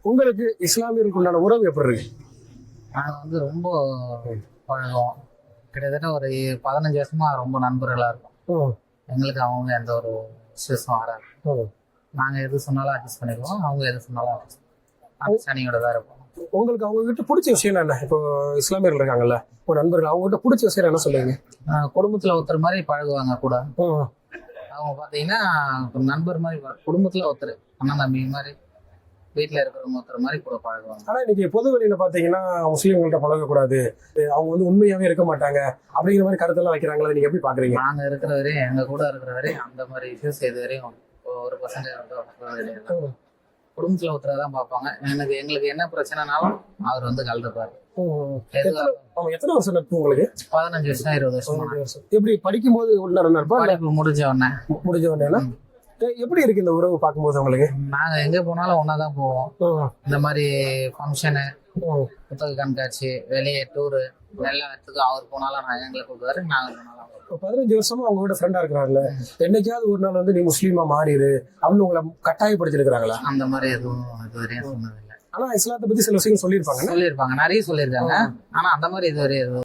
உங்களுக்கு இஸ்லாமியர்களுக்கு உண்டான உறவு எப்படி இருக்கு? நாங்கள் வந்து ரொம்ப பழகுவோம். கிட்டத்தட்ட ஒரு 15 வருஷமா ரொம்ப நண்பர்களாக இருக்கும். எங்களுக்கு அவங்க எந்த ஒரு ஸ்ட்ரெஸ்ஸும் வராது. நாங்கள் எது சொன்னாலும் அட்ஜஸ்ட் பண்ணிக்குவோம், அவங்க எது சொன்னாலும் அண்டர்ஸ்டாண்டிங்கோட தான் இருப்போம். உங்களுக்கு அவங்க கிட்ட பிடிச்ச விஷயம் என்ன? இப்போ இஸ்லாமியர்கள் இருக்காங்கல்ல, ஒரு நண்பர்கள், அவங்க கிட்ட பிடிச்ச விஷயம் என்ன சொல்லுவீங்க? குடும்பத்தில் ஒருத்தர் மாதிரி பழகுவாங்க கூட. அவங்க பார்த்தீங்கன்னா நண்பர் மாதிரி, குடும்பத்தில் ஒருத்தர் அண்ணன் தம்பி மாதிரி, வீட்டில் இருக்கிறவங்க ஒருத்தர் மாதிரி கூட பழகுவாங்க. ஆனால் இன்னைக்கு பொது வெளியில பார்த்தீங்கன்னா முஸ்லீம்கள்ட்ட பழகக்கூடாது, அவங்க வந்து உண்மையாகவே இருக்க மாட்டாங்க அப்படிங்கிற மாதிரி கருத்தெல்லாம் வைக்கிறாங்களா? நீங்க எப்படி பாக்குறீங்க? நாங்கள் இருக்கிற வரையும், எங்கள் கூட இருக்கிற வரையும் அந்த மாதிரி இஷ்யூஸ் இது வரையும் ஒரு பசங்க குடும்பத்தில் ஒருத்தர் தான் பார்ப்பாங்க. எங்களுக்கு என்ன பிரச்சனைனாலும் அவர் வந்து கலந்துப்பாரு. எத்தனை வருஷம் நட்பு உங்களுக்கு? 15 வருஷம் 20 வருஷம். எப்படி படிக்கும் போது நட்பா? முடிஞ்ச உடனே எப்படி இருக்கு இந்த உறவு பார்க்கும்போது உங்களுக்கு? நாங்க எங்க போனாலும் ஒன்னாதான் போவோம். இந்த மாதிரி ஃபங்க்ஷனு, புத்தக கண்காட்சி, வெளியே டூரு, எல்லா இடத்துக்கும் அவர் போனாலும் நான் எங்களை கூப்பிடுவாரு, நாங்க போனாலும். 15 வருஷமா அவங்க கூட ஃப்ரெண்டா இருக்கிறாங்கல்ல, என்னைக்காவது ஒரு நாள் வந்து நீ முஸ்லீமா மாறிடு அப்படின்னு உங்களை கட்டாயப்படுத்தி இருக்கிறாங்களா? அந்த மாதிரி எதுவும் இதுவரையும் சொன்னதில்லை. ஆனா இஸ்லாத்தை பத்தி சில விஷயங்கள் சொல்லியிருப்பாங்க, நிறைய சொல்லியிருக்காங்க. ஆனா அந்த மாதிரி இதுவரையும்